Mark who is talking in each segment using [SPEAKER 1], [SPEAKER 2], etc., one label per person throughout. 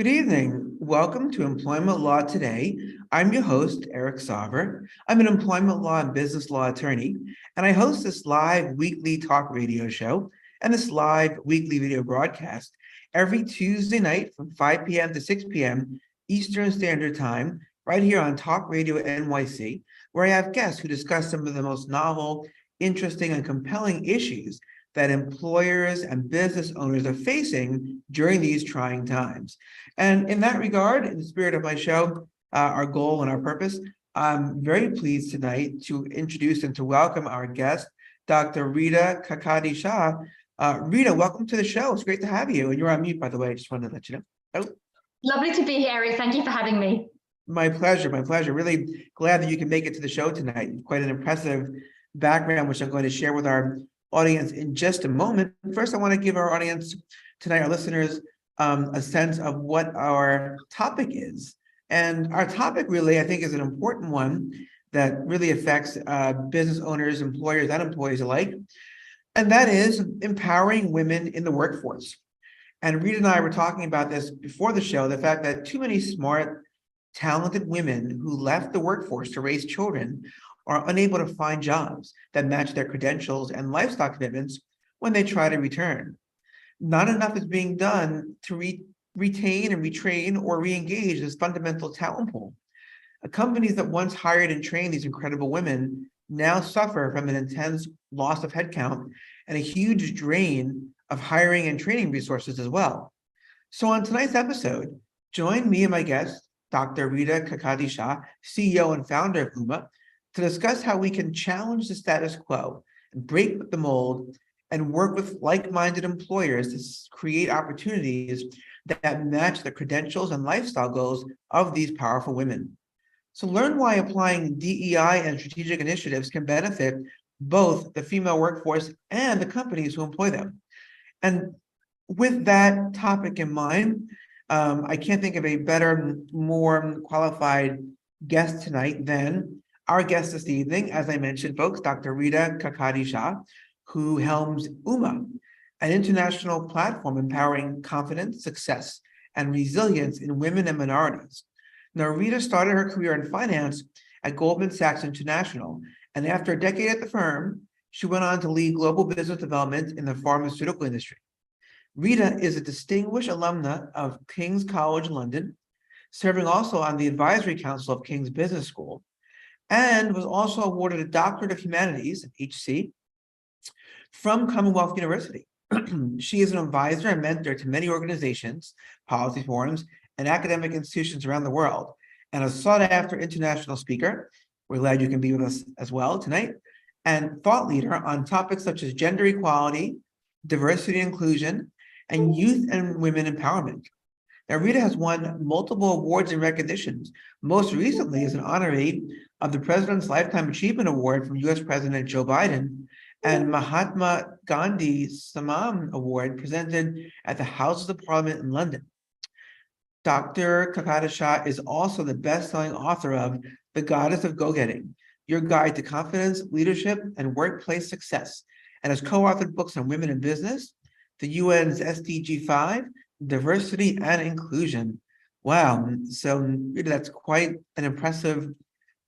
[SPEAKER 1] Good evening. Welcome to Employment Law Today. I'm your host, Eric Sauver. I'm an employment law and business law attorney, and I host this live weekly talk radio show and this live weekly video broadcast every Tuesday night from 5 p.m. to 6 p.m. Eastern Standard Time, right here on TalkRadio.nyc, where I have guests who discuss some of the most novel, interesting, and compelling issues that employers and business owners are facing during these trying times. And in that regard, in the spirit of my show, our goal and our purpose, I'm very pleased tonight to introduce and to welcome our guest, Dr. Rita Kakadi Shah. Rita, welcome to the show. It's great to have you. And you're on mute, by the way. I just wanted to let you know. Oh.
[SPEAKER 2] Lovely to be here, Eric. Thank you for having me.
[SPEAKER 1] My pleasure, my pleasure. Really glad that you can make it to the show tonight. Quite an impressive background, which I'm going to share with our audience in just a moment. First, I want to give our audience tonight, our listeners, a sense of what our topic is. And our topic really, I think, is an important one that really affects business owners, employers, and employees alike. And that is empowering women in the workforce. And Rita and I were talking about this before the show, the fact that too many smart, talented women who left the workforce to raise children are unable to find jobs that match their credentials and lifestyle commitments when they try to return. Not enough is being done to retain and retrain or re-engage this fundamental talent pool. Companies that once hired and trained these incredible women now suffer from an intense loss of headcount and a huge drain of hiring and training resources as well. So on tonight's episode, join me and my guest, Dr. Rita Kakadi Shah, CEO and founder of UMA, to discuss how we can challenge the status quo and break the mold and work with like-minded employers to create opportunities that match the credentials and lifestyle goals of these powerful women. So learn why applying DEI and strategic initiatives can benefit both the female workforce and the companies who employ them. And with that topic in mind, I can't think of a better, more qualified guest tonight than our guest this evening, as I mentioned, folks, Dr. Rita Kakadi Shah, who helms UMA, an international platform empowering confidence, success, and resilience in women and minorities. Now, Rita started her career in finance at Goldman Sachs International, and after a decade at the firm, she went on to lead global business development in the pharmaceutical industry. Rita is a distinguished alumna of King's College London, serving also on the advisory council of King's Business School, and was also awarded a Doctorate of Humanities, HC, from Commonwealth University. She is an advisor and mentor to many organizations, policy forums, and academic institutions around the world, and a sought-after international speaker. We're glad you can be with us as well tonight, and thought leader on topics such as gender equality, diversity and inclusion, and youth and women empowerment. Now, Rita has won multiple awards and recognitions, most recently as an honoree of the President's Lifetime Achievement Award from U.S. President Joe Biden and Mahatma Gandhi Samman Award presented at the Houses of Parliament in London. Dr. Kakadi Shah is also the best-selling author of The Goddess of Go-Getting, Your Guide to Confidence, Leadership, and Workplace Success, and has co-authored books on women in business, the UN's SDG 5, diversity and inclusion. Wow. So really, that's quite an impressive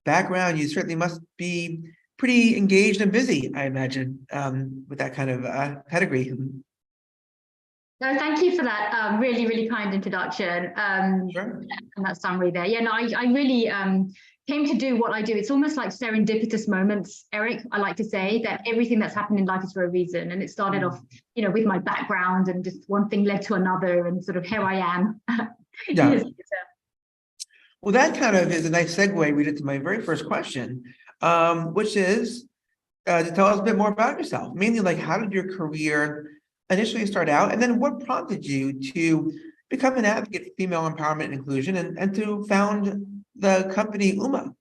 [SPEAKER 1] background. You certainly must be pretty engaged and busy, I imagine, with that kind of pedigree.
[SPEAKER 2] No, thank you for that really, really kind introduction.
[SPEAKER 1] Sure.
[SPEAKER 2] And that summary there. Yeah, no, I really came to do what I do. It's almost like serendipitous moments, Eric. I like to say that everything that's happened in life is for a reason. And it started off, with my background, and just one thing led to another, and sort of here I am.
[SPEAKER 1] Yeah. Well, that kind of is a nice segue, Rita, to my very first question, which is to tell us a bit more about yourself. Mainly, like, how did your career initially start out, and then what prompted you to become an advocate for female empowerment and inclusion, and to found the company UMA?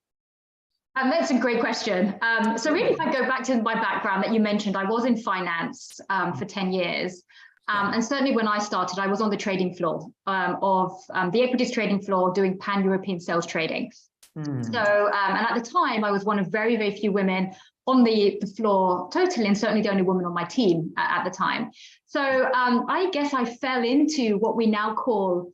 [SPEAKER 2] That's a great question. So really, if I go back to my background that you mentioned, I was in finance for 10 years. And certainly when I started, I was on the trading floor of the equities trading floor doing pan-European sales trading. So, and at the time, I was one of very, very few women on the floor totally, and certainly the only woman on my team at the time. So I guess I fell into what we now call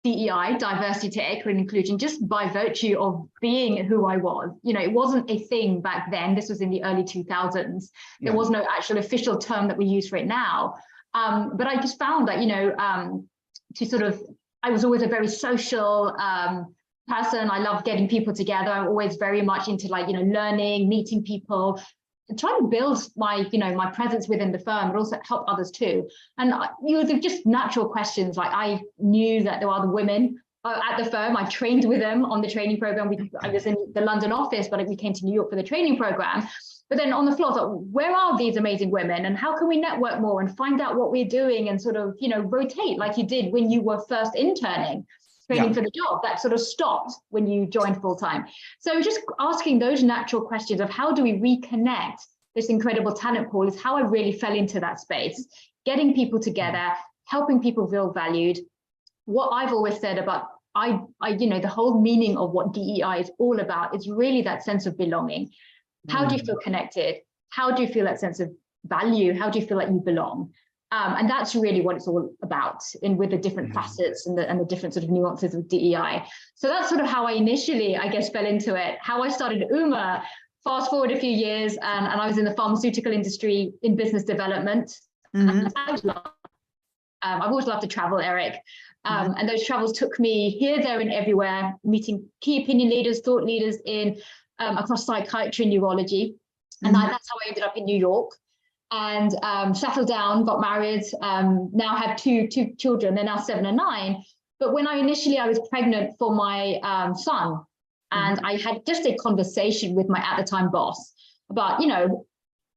[SPEAKER 2] DEI, diversity, equity, and inclusion, just by virtue of being who I was. You know, it wasn't a thing back then. This was in the early 2000s. There was no actual official term that we use for it now. But I just found that, you know, I was always a very social person. I love getting people together. I'm always very much into, like, you know, learning, meeting people, and trying to build my, you know, my presence within the firm, but also help others too. And you know, they're just natural questions. Like, I knew that there were other women at the firm. I trained with them on the training program. I was in the London office, but we came to New York for the training program. But then on the floor, I thought, where are these amazing women, and how can we network more and find out what we're doing, and sort of, you know, rotate like you did when you were first interning, training for the job. That sort of stopped when you joined full time. So just asking those natural questions of how do we reconnect this incredible talent pool is how I really fell into that space, getting people together, helping people feel valued. What I've always said about, you know, the whole meaning of what DEI is all about is really that sense of belonging. How do you feel connected? How do you feel that sense of value? How do you feel like you belong? And that's really what it's all about, with the different facets and the different sort of nuances of DEI. So that's sort of how I initially, I guess, fell into it. How I started UMA, fast forward a few years, and I was in the pharmaceutical industry in business development. I've always loved to travel, Eric. And those travels took me here, there, and everywhere, meeting key opinion leaders, thought leaders in across psychiatry and neurology. And that's how I ended up in New York. And settled down, got married, now have two children. They're now 7 and 9. But when I was pregnant for my son, and I had just a conversation with my at the time boss about, you know,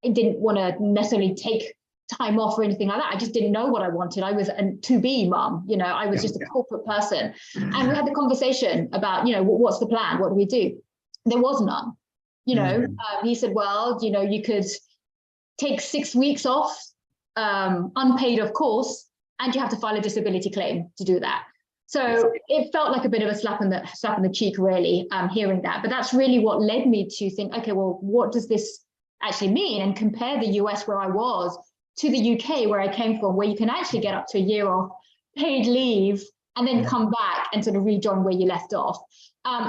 [SPEAKER 2] I didn't want to necessarily take time off or anything like that. I just didn't know what I wanted. I was a to-be mom, you know, I was just a corporate person. And we had the conversation about, you know, what's the plan? What do we do? There was none. You know, he said, well, you know, you could take 6 weeks off, unpaid, of course, and you have to file a disability claim to do that. So it felt like a bit of a slap in the cheek, really, hearing that. But that's really what led me to think, okay, well, what does this actually mean? And compare the US where I was to the UK where I came from, where you can actually get up to a year of paid leave and then come back and sort of rejoin where you left off.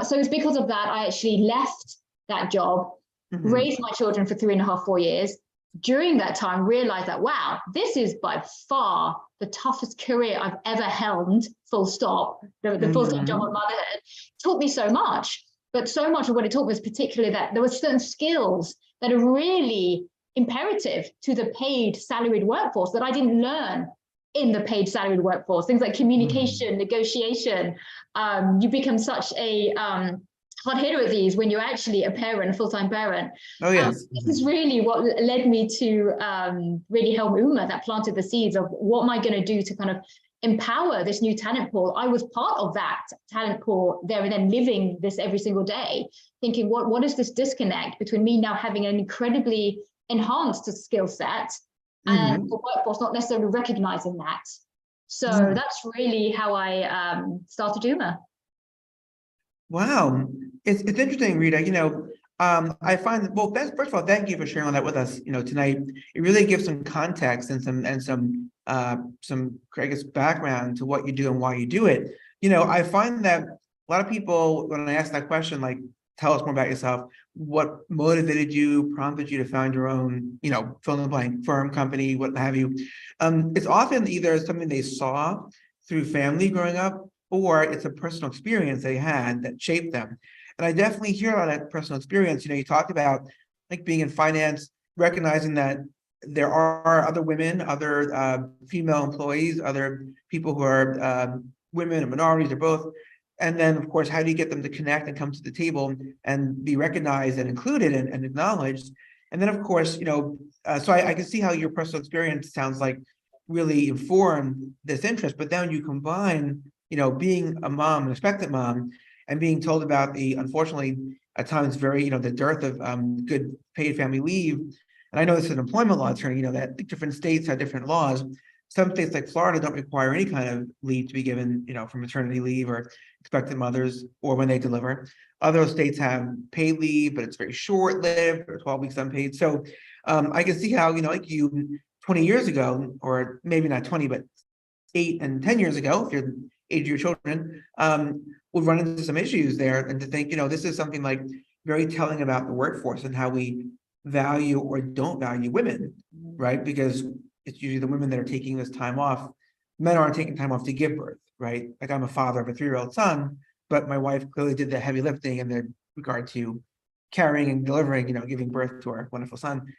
[SPEAKER 2] So it's because of that I actually left that job, raised my children for 3.5, 4 years. During that time, realized that, wow, this is by far the toughest career I've ever held, full stop. The full stop job of motherhood taught me so much, but so much of what it taught me was particularly that there were certain skills that are really imperative to the paid salaried workforce that I didn't learn in the paid salaried workforce. Things like communication, negotiation. You become such a hard hitter at these when you're actually a parent, a full-time parent.
[SPEAKER 1] Oh, yes.
[SPEAKER 2] This is really what led me to really help UMA, that planted the seeds of what am I going to do to kind of empower this new talent pool. I was part of that talent pool there, and then living this every single day, thinking, what is this disconnect between me now having an incredibly enhanced skill set and the workforce not necessarily recognizing that. So that's really how I started UMA. Wow.
[SPEAKER 1] It's interesting, Rita. You know, I find that, well, first of all, thank you for sharing all that with us, you know, tonight. It really gives some context and some I guess, background to what you do and why you do it. You know, I find that a lot of people, when I ask that question, like, tell us more about yourself, what motivated you, prompted you to found your own, you know, fill in the blank, firm, company, what have you. It's often either something they saw through family growing up, or it's a personal experience they had that shaped them. And I definitely hear a lot of that personal experience. You know, you talked about like being in finance, recognizing that there are other women, other female employees, other people who are women or minorities or both. And then, of course, how do you get them to connect and come to the table and be recognized and included and acknowledged? And then, of course, you know, so I can see how your personal experience sounds like really informed this interest, but then you combine, you know, being a mom, an expectant mom, and being told about the, unfortunately, at times very, you know, the dearth of good paid family leave. And I know this is an employment law attorney, you know, that different states have different laws. Some states like Florida don't require any kind of leave to be given, you know, for maternity leave or expectant mothers or when they deliver. Other states have paid leave, but it's very short-lived, or 12 weeks unpaid. So I can see how, you know, like you 20 years ago, or maybe not 20, but 8 and 10 years ago, if you're the age of your children, would run into some issues there, and to think, this is something like very telling about the workforce and how we value or don't value women, right? Because it's usually the women that are taking this time off. Men aren't taking time off to give birth, right? Like, I'm a father of a 3-year-old son, but my wife clearly did the heavy lifting in the regard to carrying and delivering, giving birth to our wonderful son.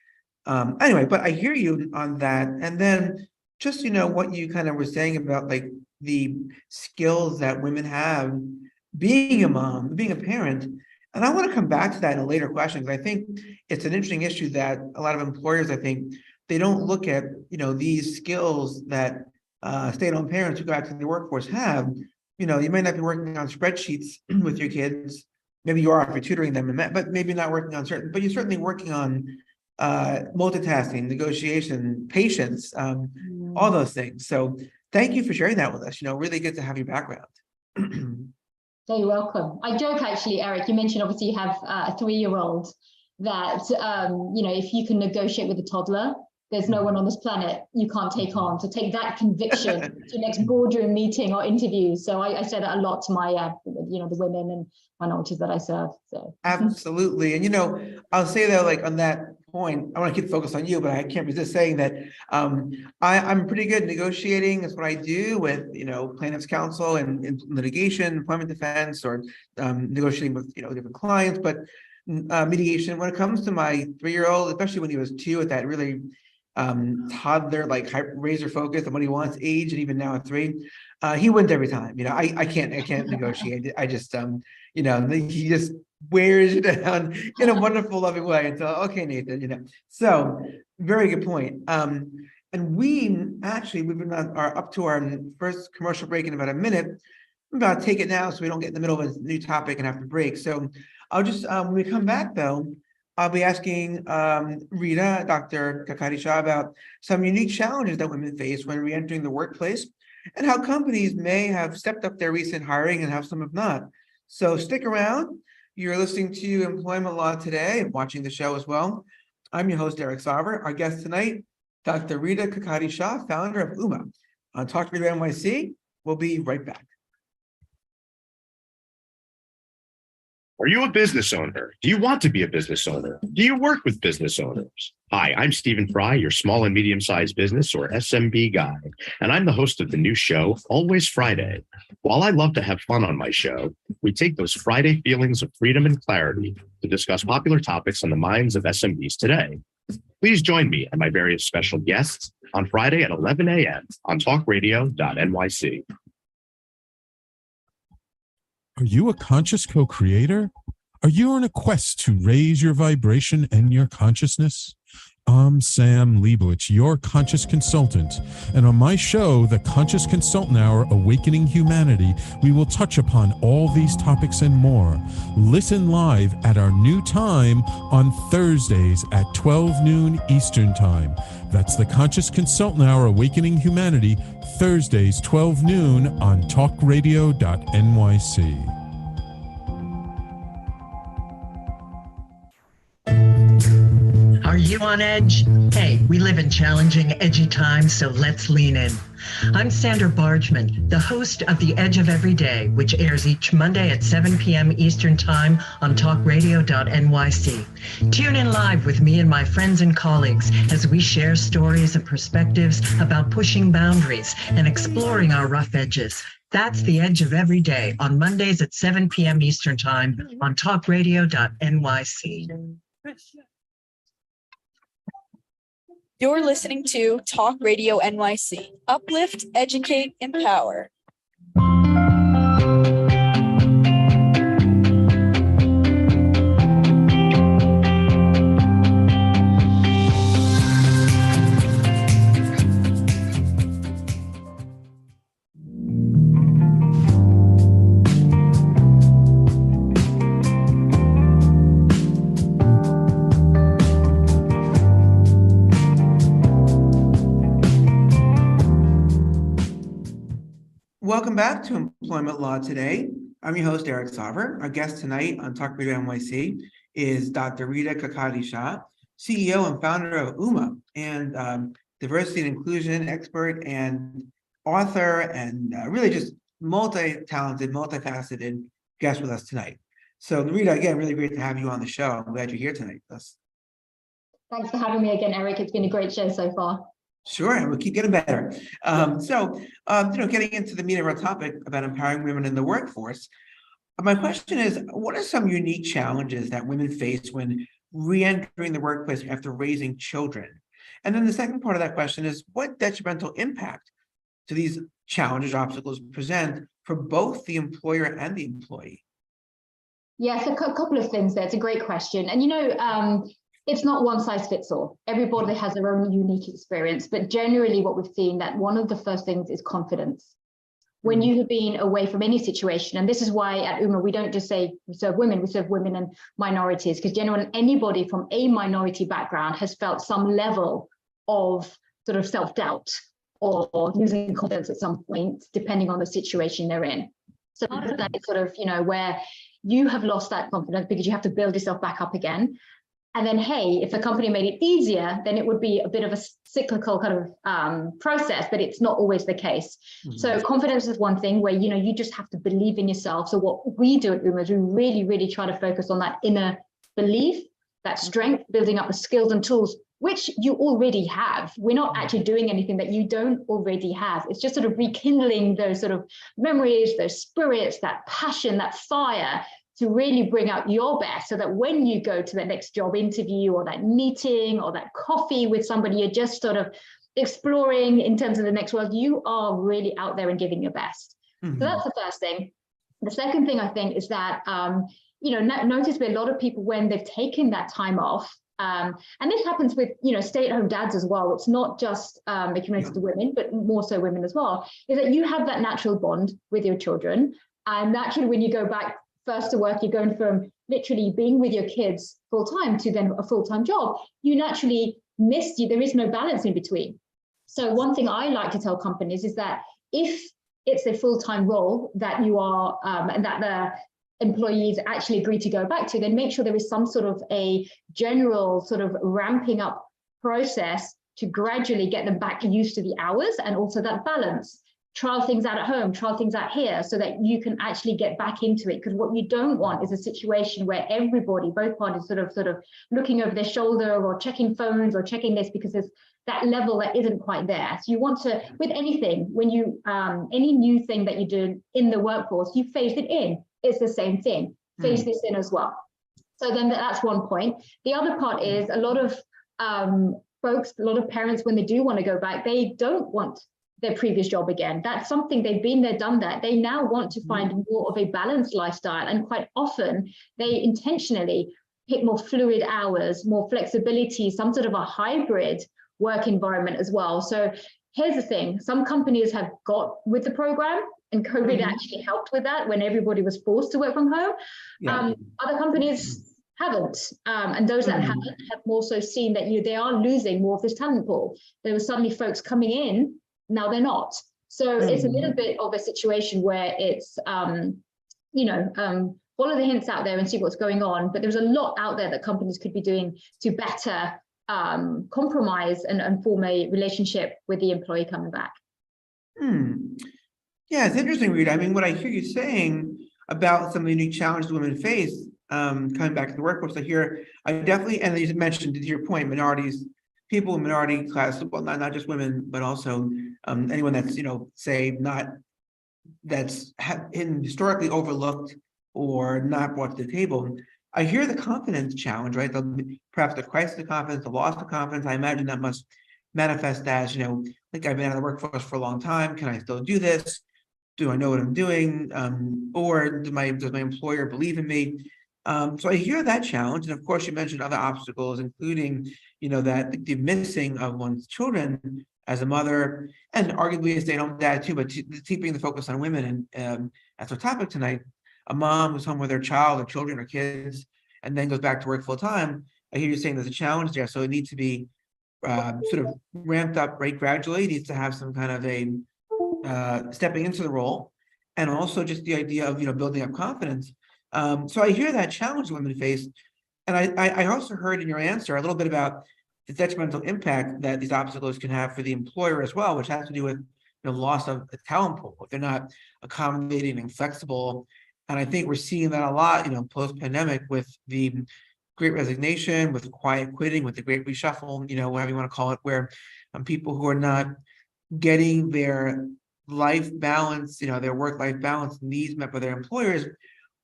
[SPEAKER 1] Anyway, but I hear you on that. And then just, what you kind of were saying about like the skills that women have being a mom, being a parent. And I want to come back to that in a later question, because I think it's an interesting issue that a lot of employers, I think, they don't look at, these skills that stay-at-home parents who go out to the workforce have. You may not be working on spreadsheets with your kids. Maybe you are if you're tutoring them, but maybe not working on certain, but you're certainly working on multitasking, negotiation, patience, all those things. So thank you for sharing that with us. Really good to have your background.
[SPEAKER 2] So you're welcome. I joke, actually, Eric, you mentioned obviously you have a 3-year-old that, if you can negotiate with a toddler, there's no one on this planet you can't take on. So take that conviction to your next boardroom meeting or interview. So I say that a lot to my, the women and minorities that I serve. So
[SPEAKER 1] absolutely. And I'll say though, like on that point, I want to keep focused on you, but I can't resist saying that I'm pretty good negotiating. That's what I do with plaintiffs' counsel and in litigation, employment defense, or negotiating with different clients. But mediation, when it comes to my 3-year-old, especially when he was 2, at that really toddler, like razor focus on what he wants age, and even now at 3, he wins every time. I can't negotiate. I just he just wears you down in a wonderful, loving way until, okay, Nathan, so very good point. And we've been up to our first commercial break in about a minute. I'm about to take it now so we don't get in the middle of a new topic and have to break. So I'll just, when we come back though, I'll be asking Rita, Dr. Kakari Shah, about some unique challenges that women face when re-entering the workplace, and how companies may have stepped up their recent hiring and how some have not. So stick around. You're listening to Employment Law Today and watching the show as well. I'm your host, Eric Sauver. Our guest tonight, Dr. Rita Kakari Shah, founder of UMA. On TalkRadio.nyc, we'll be right back.
[SPEAKER 3] Are you a business owner? Do you want to be a business owner? Do you work with business owners? Hi, I'm Stephen Fry, your small and medium-sized business, or SMB guy, and I'm the host of the new show, Always Friday. While I love to have fun on my show, we take those Friday feelings of freedom and clarity to discuss popular topics on the minds of SMBs today. Please join me and my various special guests on Friday at 11 a.m. on TalkRadio.nyc.
[SPEAKER 4] Are you a conscious co-creator? Are you on a quest to raise your vibration and your consciousness? I'm Sam Leibowitz, your conscious consultant. And on my show, The Conscious Consultant Hour, Awakening Humanity, we will touch upon all these topics and more. Listen live at our new time on Thursdays at 12 noon Eastern Time. That's The Conscious Consultant Hour, Awakening Humanity, Thursdays, 12 noon on TalkRadio.nyc.
[SPEAKER 5] Are you on edge? Hey, we live in challenging, edgy times, so let's lean in. I'm Sandra Bargman, the host of The Edge of Every Day, which airs each Monday at 7 p.m. Eastern Time on TalkRadio.nyc. Tune in live with me and my friends and colleagues as we share stories and perspectives about pushing boundaries and exploring our rough edges. That's The Edge of Every Day on Mondays at 7 p.m. Eastern Time on TalkRadio.nyc.
[SPEAKER 6] You're listening to Talk Radio NYC. Uplift, educate, empower.
[SPEAKER 1] Welcome back to Employment Law Today. I'm your host, Eric Sauver. Our guest tonight on Talk Radio NYC is Dr. Rita Kakari Shah, CEO and founder of UMA, and diversity and inclusion expert and author and really just multi-talented, multifaceted guest with us tonight. So Narita, again, really great to have you on the show. I'm glad you're here tonight with us.
[SPEAKER 2] Thanks for having me again, Eric. It's been a great show so far.
[SPEAKER 1] Sure, and we'll keep getting better. Getting into the meat of our topic about empowering women in the workforce, my question is, what are some unique challenges that women face when re-entering the workplace after raising children? And then the second part of that question is, what detrimental impact do these challenges or obstacles present for both the employer and the employee?
[SPEAKER 2] Yes, a couple of things there. It's a great question. And it's not one size fits all. Everybody has their own unique experience, but generally what we've seen that one of the first things is confidence. When you have been away from any situation, and this is why at UMA, we don't just say we serve women, we serve women and minorities, because generally anybody from a minority background has felt some level of sort of self-doubt or losing confidence at some point, depending on the situation they're in. So part of that is sort of, where you have lost that confidence because you have to build yourself back up again. And then, hey, if the company made it easier, then it would be a bit of a cyclical kind of process, but it's not always the case. Mm-hmm. So confidence is one thing where, you just have to believe in yourself. So what we do at UMA is we really, really try to focus on that inner belief, that strength, building up the skills and tools, which you already have. We're not actually doing anything that you don't already have. It's just sort of rekindling those sort of memories, those spirits, that passion, that fire, to really bring out your best so that when you go to the next job interview or that meeting or that coffee with somebody, you're just sort of exploring in terms of the next world, you are really out there and giving your best. Mm-hmm. So that's the first thing. The second thing I think is that, notice with a lot of people when they've taken that time off, and this happens with, stay-at-home dads as well. It's not just accumulated to women, but more so women as well, is that you have that natural bond with your children. And naturally, when you go back first to work, you're going from literally being with your kids full time to then a full-time job. You naturally there is no balance in between. So one thing I like to tell companies is that if it's a full-time role that you are, and that the employees actually agree to go back to, then make sure there is some sort of a general sort of ramping up process to gradually get them back used to the hours and also that balance. Trial things out at home, trial things out here so that you can actually get back into it. Because what you don't want is a situation where everybody, both parties sort of looking over their shoulder or checking phones or checking this because there's that level that isn't quite there. So you want to, with anything, when you, any new thing that you do in the workforce, you phase it in. It's the same thing. Phase this in as well. So then that's one point. The other part is a lot of folks, a lot of parents, when they do want to go back, they don't want their previous job again. That's something they've been there, done that. They now want to find more of a balanced lifestyle. And quite often they intentionally pick more fluid hours, more flexibility, some sort of a hybrid work environment as well. So here's the thing, some companies have got with the program and COVID actually helped with that when everybody was forced to work from home. Other companies haven't. And those that haven't have more so seen that they are losing more of this talent pool. There were suddenly folks coming in, now they're not. So it's a little bit of a situation where it's, follow the hints out there and see what's going on. But there's a lot out there that companies could be doing to better compromise and form a relationship with the employee coming back.
[SPEAKER 1] Yeah, it's interesting, Rita. I mean, what I hear you saying about some of the unique challenges women face coming back to the workforce, I definitely, and you mentioned, to your point, minorities, people in minority class, well, not just women, but also anyone that's, that's historically overlooked or not brought to the table. I hear the confidence challenge, right? Perhaps the crisis of confidence, the loss of confidence. I imagine that must manifest as, like I've been out of the workforce for a long time. Can I still do this? Do I know what I'm doing? Or does my employer believe in me? So I hear that challenge. And of course, you mentioned other obstacles, including, that the missing of one's children as a mother and arguably a stay-at-home dad too, but keeping the focus on women. And that's our topic tonight. A mom who's home with their child or children or kids, and then goes back to work full time. I hear you saying there's a challenge there. So it needs to be sort of ramped up right gradually. It needs to have some kind of a stepping into the role. And also just the idea of, building up confidence. So I hear that challenge women face. And I also heard in your answer a little bit about the detrimental impact that these obstacles can have for the employer as well, which has to do with loss of the talent pool, if they're not accommodating and flexible. And I think we're seeing that a lot, post-pandemic with the Great Resignation, with quiet quitting, with the Great Reshuffle, whatever you want to call it, where people who are not getting their life balance, their work-life balance needs met by their employers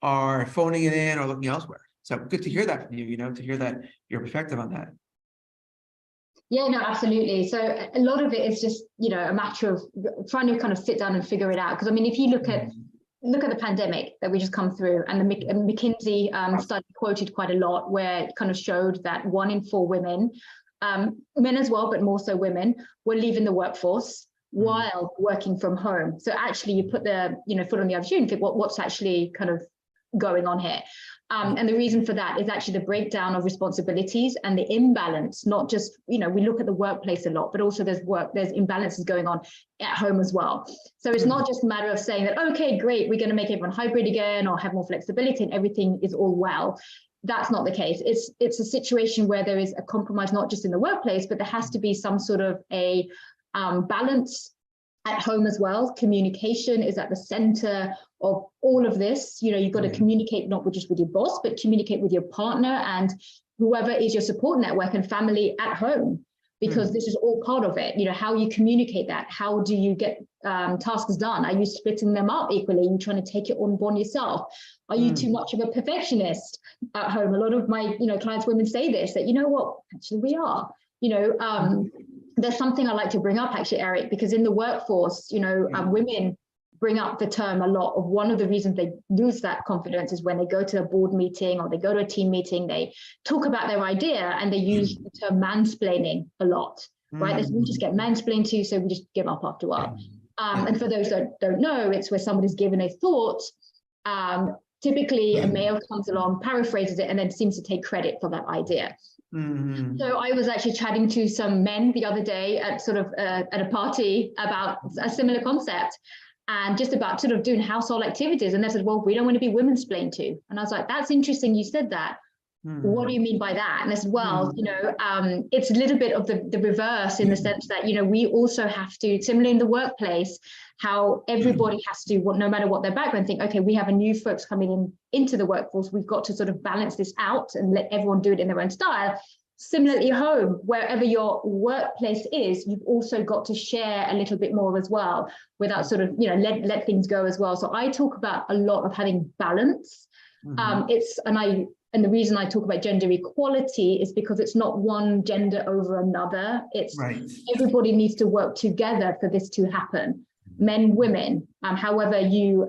[SPEAKER 1] are phoning it in or looking elsewhere. So good to hear that from you, to hear that your perspective on that.
[SPEAKER 2] Yeah, no, absolutely. So a lot of it is just, a matter of trying to kind of sit down and figure it out. Because I mean, if you look at the pandemic that we just come through, and the McKinsey study quoted quite a lot, where it kind of showed that 1 in 4 women, men as well, but more so women, were leaving the workforce while working from home. So actually, you put the foot on the other shoe and think, what's actually kind of going on here? And the reason for that is actually the breakdown of responsibilities and the imbalance, not just, we look at the workplace a lot, but also there's imbalances going on at home as well. So it's not just a matter of saying that, okay, great, we're going to make everyone hybrid again or have more flexibility and everything is all well. That's not the case. It's a situation where there is a compromise, not just in the workplace, but there has to be some sort of a balance at home as well. Communication is at the center of all of this. You've got to communicate not just with your boss, but communicate with your partner and whoever is your support network and family at home, because this is all part of it. How you communicate that. How do you get tasks done? Are you splitting them up equally? Are you trying to take it on board yourself? Are you too much of a perfectionist at home? A lot of my clients, women say this, that actually we are. There's something I like to bring up actually, Eric, because in the workforce, women bring up the term a lot of one of the reasons they lose that confidence is when they go to a board meeting or they go to a team meeting, they talk about their idea and they use the term mansplaining a lot, right? We just get mansplained to, so we just give up after a while. And for those that don't know, it's where somebody's given a thought. Typically, a male comes along, paraphrases it, and then seems to take credit for that idea. So I was actually chatting to some men the other day at at a party about a similar concept and just about sort of doing household activities. And they said, well, we don't want to be women-splained to. And I was like, that's interesting you said that. What do you mean by that? And I said, well, it's a little bit of the reverse in the sense that, we also have to, similarly in the workplace, how everybody has to, no matter what their background, think, okay, we have a new folks coming into the workforce. We've got to sort of balance this out and let everyone do it in their own style. Similarly, home, wherever your workplace is, you've also got to share a little bit more as well without sort of, let things go as well. So I talk about a lot of having balance. And the reason I talk about gender equality is because it's not one gender over another. It's everybody needs to work together for this to happen. Men, women, however you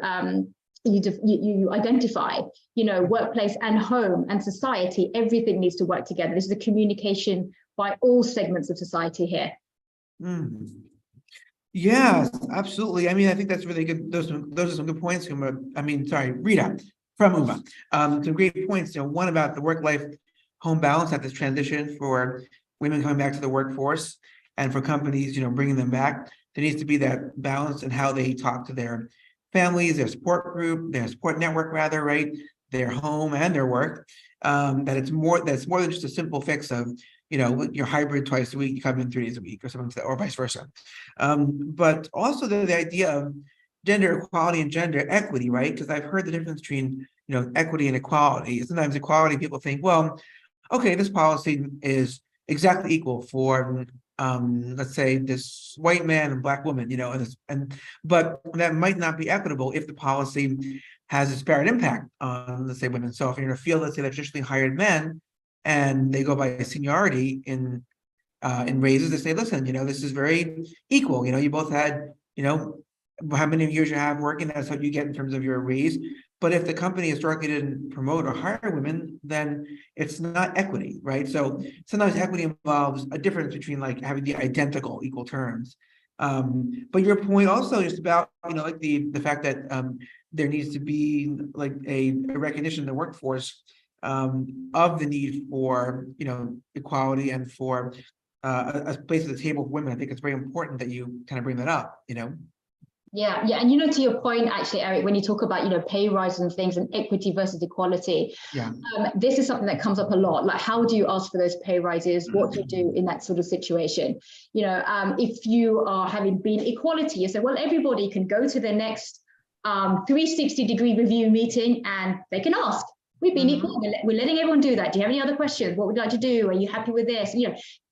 [SPEAKER 2] identify, workplace and home and society, everything needs to work together. This is a communication by all segments of society here.
[SPEAKER 1] Yes, absolutely. I mean, I think that's really good. Those are some good points, Uma. Rita from Uma. Some great points. One about the work-life home balance at this transition for women coming back to the workforce and for companies, bringing them back. There needs to be that balance in how they talk to their families, their support group, their support network, rather, right? Their home and their work. That's more than just a simple fix of, you're hybrid twice a week, you come in 3 days a week or something like that, or vice versa. But also the idea of gender equality and gender equity, right? Because I've heard the difference between, equity and equality. Sometimes equality, people think, well, okay, this policy is exactly equal for, let's say, this white man and black woman, but that might not be equitable if the policy has a disparate impact on, let's say, women. So if you're in a field, let's say, that traditionally hired men, and they go by seniority in raises, they say, listen, this is very equal. You both had, how many years you have working, that's what you get in terms of your raise. But if the company historically didn't promote or hire women, then it's not equity, right? So sometimes equity involves a difference between like having the identical equal terms. But your point also is about, like the fact that there needs to be like a recognition in the workforce of the need for, equality and for a place at the table for women. I think it's very important that you kind of bring that up,
[SPEAKER 2] Yeah, yeah. And to your point, actually, Eric, when you talk about, pay rises and things and equity versus equality,
[SPEAKER 1] Yeah.
[SPEAKER 2] This is something that comes up a lot. Like, how do you ask for those pay rises? What do you do in that sort of situation? If you are having been equality, you say, well, everybody can go to the next 360-degree review meeting and they can ask. We've been equal. We're letting everyone do that. Do you have any other questions? What would you like to do? Are you happy with this?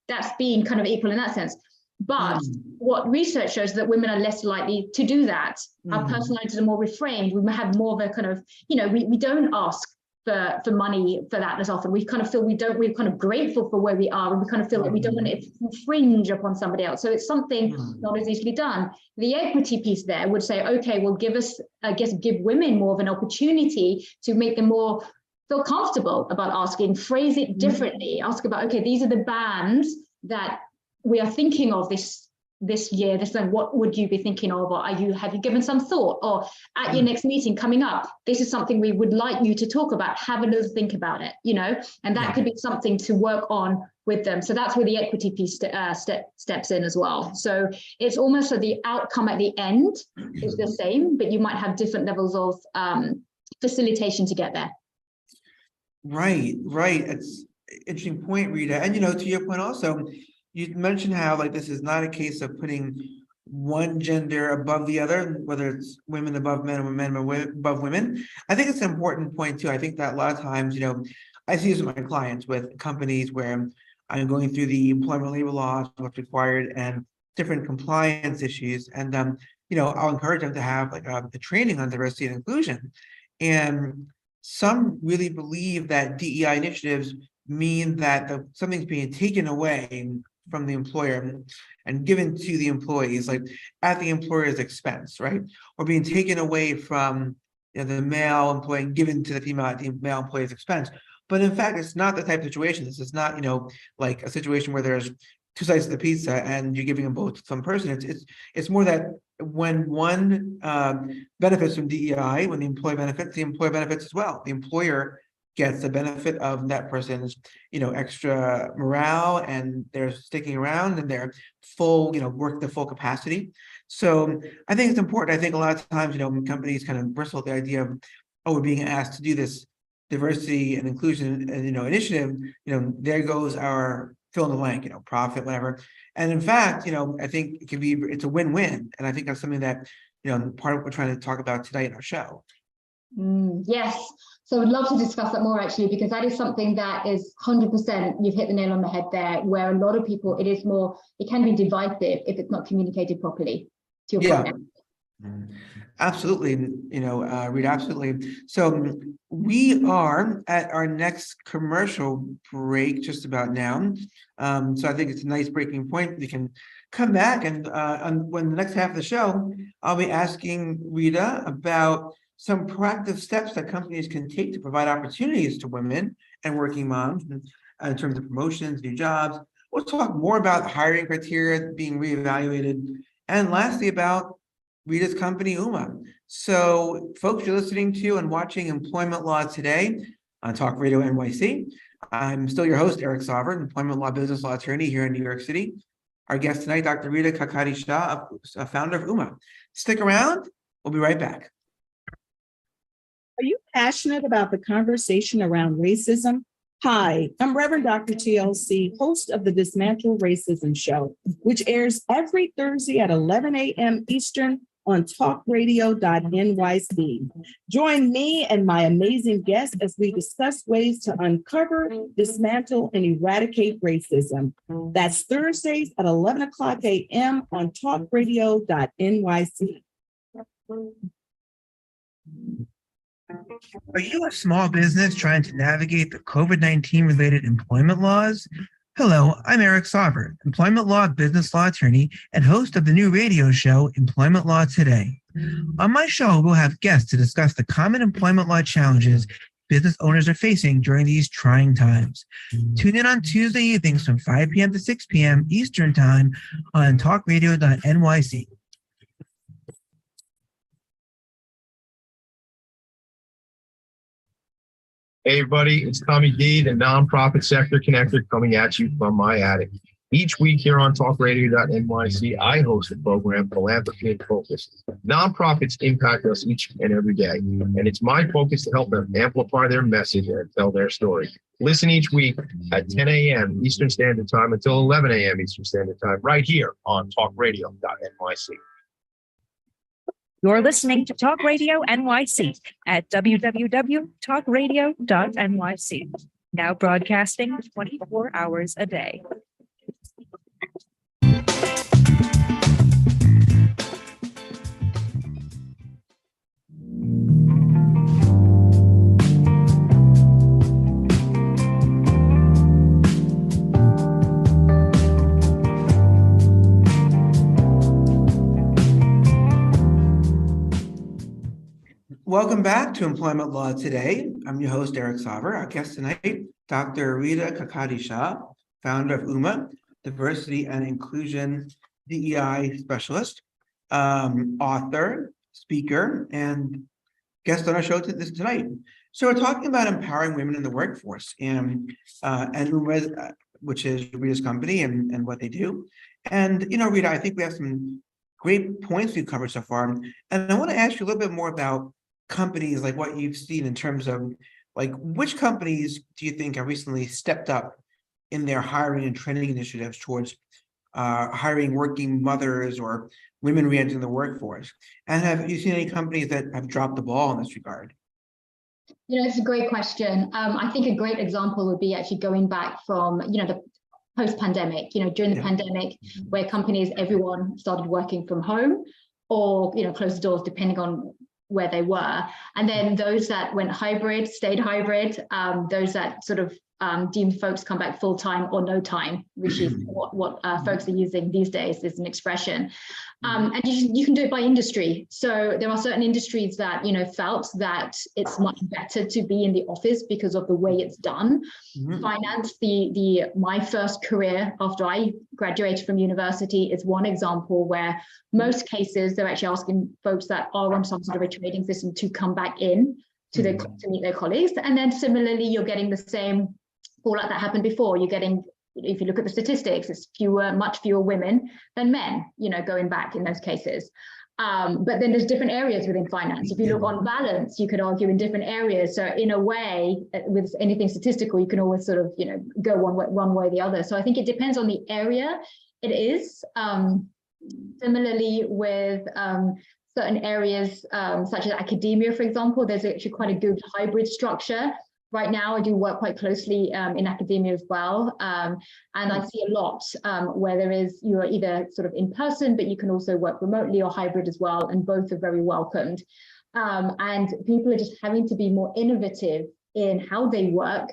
[SPEAKER 2] That's being kind of equal in that sense. But what research shows that women are less likely to do that. Our personalities are more reframed. We have more of a kind of, we don't ask for money for that as often. We kind of feel we're kind of grateful for where we are, and we kind of feel like we don't want to infringe upon somebody else. So it's something not as easily done. The equity piece there would say, okay, well, give women more of an opportunity to make them more feel comfortable about asking, phrase it differently, ask about, okay, these are the bands that we are thinking of this year, what would you be thinking of, or have you given some thought, or at your next meeting coming up, this is something we would like you to talk about, have a little think about it, and that could be something to work on with them. So that's where the equity piece steps in as well. So it's almost so the outcome at the end is the same, but you might have different levels of facilitation to get there. Right. It's an interesting point, Rita. And to your point also, you mentioned how this is not a case of putting one gender above the other, whether it's women above men or men above women. I think it's an important point too. I think that a lot of times, I see this with my clients, with companies where I'm going through the employment labor laws, what's required, and different compliance issues. And I'll encourage them to have the training on diversity and inclusion. And some really believe that DEI initiatives mean that something's being taken away from the employer and given to the employees, at the employer's expense, right? Or being taken away from the male employee and given to the female at the male employee's expense. But in fact, it's not the type of situation. This is not, like a situation where there's two slices of the pizza and you're giving them both to some person. It's more that when one benefits from DEI, when the employee benefits as well. The employer gets the benefit of that person's, extra morale, and they're sticking around and they're full, work the full capacity. So I think it's important. I think a lot of times, when companies kind of bristle at the idea of, we're being asked to do this diversity and inclusion, initiative, there goes our fill in the blank, profit, whatever. And in fact, I think it's a win-win. And I think that's something that, part of what we're trying to talk about today in our show. Yes. So I'd love to discuss that more, actually, because that is something that is 100%, you've hit the nail on the head there, where a lot of people, it can be divisive if it's not communicated properly, to your point. Absolutely, Rita, absolutely. So we are at our next commercial break just about now. So I think it's a nice breaking point. We can come back and when the next half of the show, I'll be asking Rita about some proactive steps that companies can take to provide opportunities to women and working moms in terms of promotions, new jobs. We'll talk more about hiring criteria being reevaluated, and lastly about Rita's company, UMA. So folks, you're listening to and watching Employment Law Today on Talk Radio NYC. I'm still your host, Eric Sauver, employment law business law attorney here in New York City. Our guest tonight, Dr. Rita Kakati Shah, a founder of UMA. Stick around, we'll be right back.
[SPEAKER 7] Are you passionate about the conversation around racism? Hi, I'm Reverend Dr. TLC, host of the Dismantle Racism Show, which airs every Thursday at 11 a.m. Eastern on TalkRadio.nyc. Join me and my amazing guests as we discuss ways to uncover, dismantle, and eradicate racism. That's Thursdays at 11 o'clock a.m. on TalkRadio.nyc.
[SPEAKER 1] Are you a small business trying to navigate the COVID-19 related employment laws? Hello, I'm Eric Sauver, employment law business law attorney and host of the new radio show, Employment Law Today. On my show, we'll have guests to discuss the common employment law challenges business owners are facing during these trying times. Tune in on Tuesday evenings from 5 p.m. to 6 p.m. Eastern Time on TalkRadio.nyc.
[SPEAKER 3] Hey, everybody, it's Tommy D, the nonprofit sector connector, coming at you from my attic.
[SPEAKER 8] Each week here on TalkRadio.nyc, I host the program Philanthropy in Focus. Nonprofits impact us each and every day, and it's my focus to help them amplify their message and tell their story. Listen each week at 10 a.m. Eastern Standard Time until 11 a.m. Eastern Standard Time, right here on TalkRadio.nyc.
[SPEAKER 9] You're listening to Talk Radio NYC at www.talkradio.nyc. Now broadcasting 24 hours a day.
[SPEAKER 1] Welcome back to Employment Law Today. I'm your host, Eric Sauver. Our guest tonight, Dr. Rita Kakadi Shah, founder of UMA, Diversity and Inclusion DEI Specialist, author, speaker, and guest on our show tonight. So we're talking about empowering women in the workforce and UMA, which is Rita's company and what they do. And, you know, Rita, I think we have some great points we've covered so far. And I want to ask you a little bit more about companies, like what you've seen in terms of like which companies do you think have recently stepped up in their hiring and training initiatives towards hiring working mothers or women re-entering the workforce? And have you seen any companies that have dropped the ball in this regard?
[SPEAKER 2] You know, it's a great question. I think a great example would be actually going back from, you know, the post-pandemic, you know, during the pandemic, where companies, everyone started working from home or, you know, closed the doors depending on where they were. And then those that went hybrid, stayed hybrid, those that sort of deemed folks come back full time or no time, which is what folks are using these days is an expression. And you can do it by industry. So there are certain industries that, you know, felt that it's much better to be in the office because of the way it's done. Finance, my first career after I graduated from university is one example where most cases they're actually asking folks that are on some sort of a trading system to come back in to meet their colleagues. And then similarly, you're getting the same fallout that happened before. You're getting, if you look at the statistics, it's much fewer women than men, you know, going back in those cases. But then there's different areas within finance. If you look on balance, you could argue in different areas. So in a way, with anything statistical, you can always sort of, you know, go one way or the other. So I think it depends on the area it is. Similarly with certain areas, such as academia, for example, there's actually quite a good hybrid structure. Right now, I do work quite closely in academia as well. And I see a lot where you are either sort of in person, but you can also work remotely or hybrid as well. And both are very welcomed. And people are just having to be more innovative in how they work,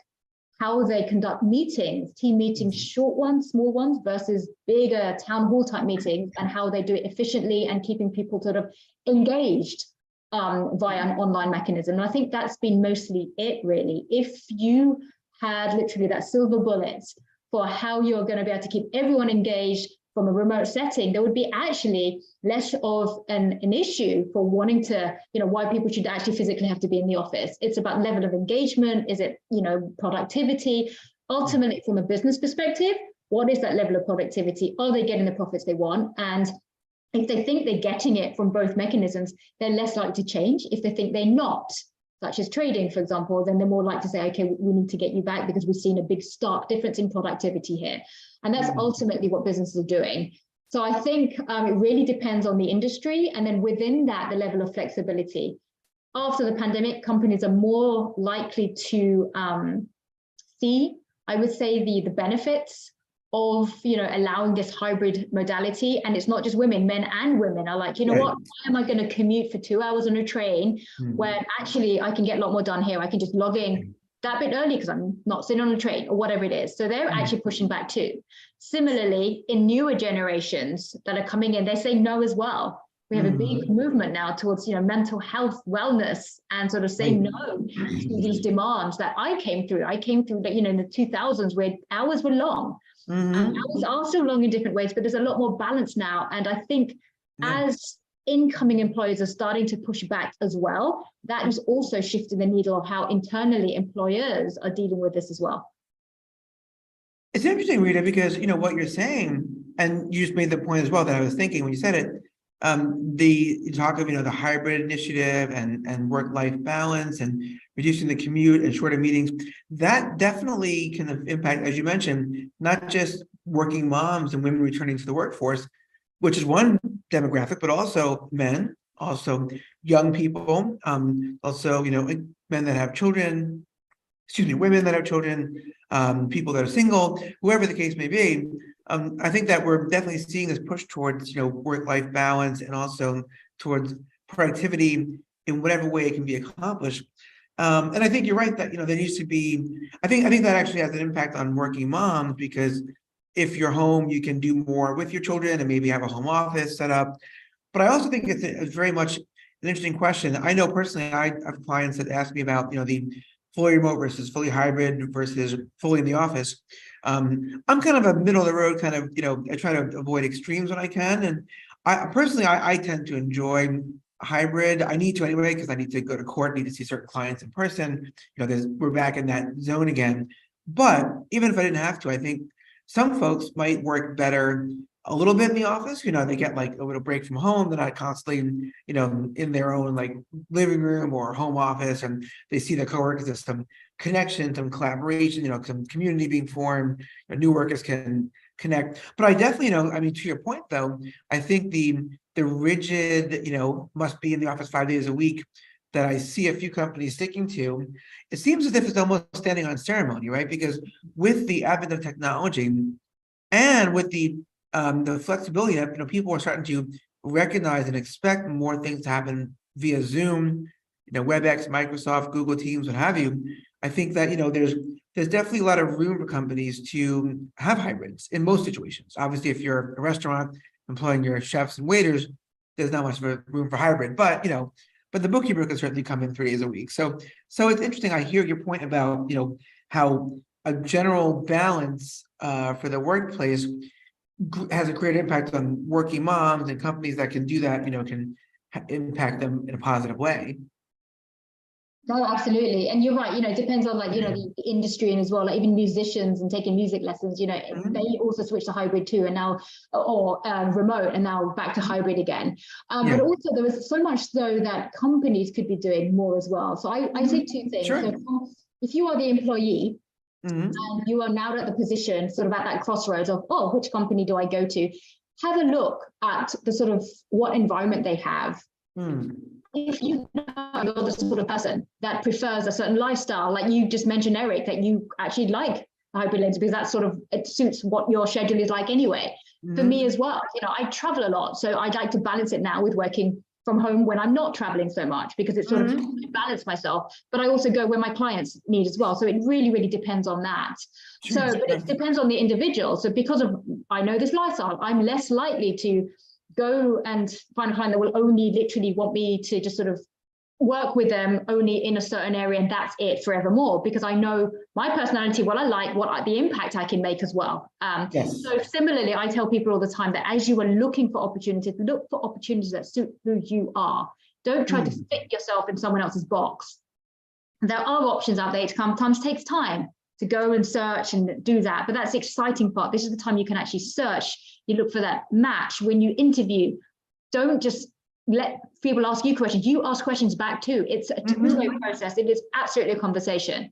[SPEAKER 2] how they conduct meetings, team meetings, short ones, small ones, versus bigger town hall type meetings, and how they do it efficiently and keeping people sort of engaged via an online mechanism. And I think that's been mostly it, really. If you had literally that silver bullet for how you're going to be able to keep everyone engaged from a remote setting, there would be actually less of an issue for wanting to, you know, why people should actually physically have to be in the office. It's about level of engagement. Is it, you know, productivity? Ultimately, from a business perspective, what is that level of productivity? Are they getting the profits they want? And if they think they're getting it from both mechanisms, they're less likely to change. If they think they're not, such as trading, for example, then they're more likely to say, okay, we need to get you back because we've seen a big stark difference in productivity here. And that's ultimately what businesses are doing. So I think it really depends on the industry. And then within that, the level of flexibility. After the pandemic, companies are more likely to see, I would say, the benefits of, you know, allowing this hybrid modality. And it's not just women, men and women are like, you know what, why am I going to commute for 2 hours on a train when actually I can get a lot more done here? I can just log in that bit early because I'm not sitting on a train or whatever it is. So they're actually pushing back too. Similarly, in newer generations that are coming in, they say no as well. We have a big movement now towards, you know, mental health, wellness, and sort of saying no to these demands that I came through. I came through, you know, in the 2000s where hours were long. And hours are still long in different ways, but there's a lot more balance now. And I think as incoming employers are starting to push back as well, that is also shifting the needle of how internally employers are dealing with this as well.
[SPEAKER 1] It's interesting, Rita, because what you're saying, and you just made the point as well that I was thinking when you said it. You talk of the hybrid initiative and work-life balance and reducing the commute and shorter meetings. That definitely can impact, as you mentioned, not just working moms and women returning to the workforce, which is one demographic, but also men, also young people, also men that have children. Women that have children, people that are single, whoever the case may be. I think that we're definitely seeing this push towards, work-life balance and also towards productivity in whatever way it can be accomplished. And I think you're right that, there needs to be, I think that actually has an impact on working moms, because if you're home, you can do more with your children and maybe have a home office set up. But I also think it's very much an interesting question. I know personally, I have clients that ask me about, the fully remote versus fully hybrid versus fully in the office. I'm kind of a middle of the road kind of, I try to avoid extremes when I can. And I personally, I tend to enjoy hybrid. I need to anyway, because I need to go to court, need to see certain clients in person. We're back in that zone again. But even if I didn't have to, I think some folks might work better a little bit in the office. They get like a little break from home. They're not constantly, in their own like living room or home office, and they see the coworkers. There's some connection, some collaboration, some community being formed. New workers can connect. But I definitely, I mean, to your point though, I think the rigid, must be in the office 5 days a week that I see a few companies sticking to, it seems as if it's almost standing on ceremony, right? Because with the advent of technology and with the flexibility that people are starting to recognize and expect more things to happen via Zoom, WebEx, Microsoft, Google Teams, what have you. I think that there's definitely a lot of room for companies to have hybrids in most situations. Obviously, if you're a restaurant employing your chefs and waiters, there's not much room for hybrid. But but the bookkeeper can certainly come in 3 days a week. So it's interesting. I hear your point about how a general balance for the workplace has a great impact on working moms, and companies that can do that, can impact them in a positive way.
[SPEAKER 2] No, absolutely. And you're right, it depends on the industry, and as well, like even musicians and taking music lessons, they also switch to hybrid too, and now, or remote, and now back to hybrid again. But also there was so much though that companies could be doing more as well. So I say two things.
[SPEAKER 1] Sure.
[SPEAKER 2] So if you are the employee,
[SPEAKER 1] and
[SPEAKER 2] you are now at the position sort of at that crossroads of, which company do I go to? Have a look at the sort of what environment they have. If you know you're the sort of person that prefers a certain lifestyle, like you just mentioned, Eric, that you actually like hybrid lens because that sort of, it suits what your schedule is like anyway. For me as well, I travel a lot, so I'd like to balance it now with working from home when I'm not traveling so much, because it's sort of balance myself, but I also go where my clients need as well. So it really, really depends on that. Sure. So, but it depends on the individual. So because of, I know this lifestyle, I'm less likely to go and find a client that will only literally want me to just sort of work with them only in a certain area, and that's it forevermore, because I know my personality, what I like, the impact I can make as well.
[SPEAKER 1] Yes.
[SPEAKER 2] So similarly, I tell people all the time that as you are looking for opportunities, look for opportunities that suit who you are. Don't try to fit yourself in someone else's box. There are options out there. It sometimes takes time to go and search and do that, but that's the exciting part. This is the time you can actually search. You look for that match. When you interview, don't just let people ask you questions. You ask questions back too. It's a two-way process. It is absolutely a conversation.